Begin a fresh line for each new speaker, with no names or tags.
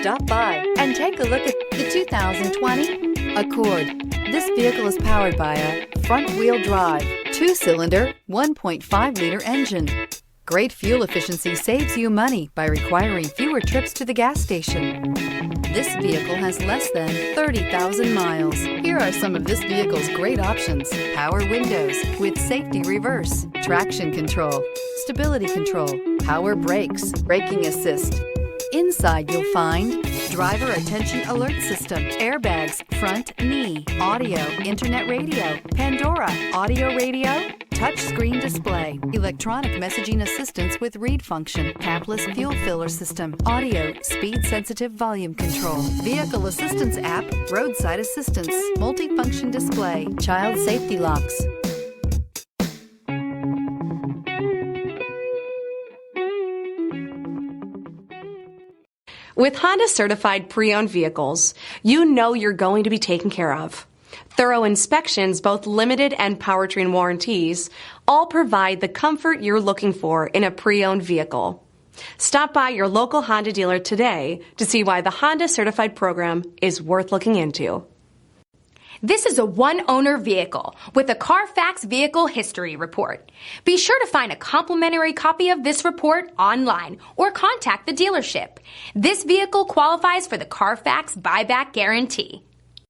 Stop by and take a look at the 2020 Accord. This vehicle is powered by a front-wheel drive, 2-cylinder, 1.5-liter engine. Great fuel efficiency saves you money by requiring fewer trips to the gas station. This vehicle has less than 30,000 miles. Here are some of this vehicle's great options: power windows with safety reverse, traction control, stability control, power brakes, braking assist. Inside you'll find driver attention alert system, airbags, front knee, audio, internet radio, Pandora, audio radio, touch screen display, electronic messaging assistance with read function, tabless fuel filler system, audio, speed sensitive volume control, vehicle assistance app, roadside assistance, multifunction display, child safety locks.
With Honda certified pre-owned vehicles, you know you're going to be taken care of. Thorough inspections, both limited and powertrain warranties, all provide the comfort you're looking for in a pre-owned vehicle. Stop by your local Honda dealer today to see why the Honda certified program is worth looking into.
This is a one-owner vehicle with a CARFAX Vehicle History Report. Be sure to find a complimentary copy of this report online or contact the dealership. This vehicle qualifies for the CARFAX Buyback Guarantee.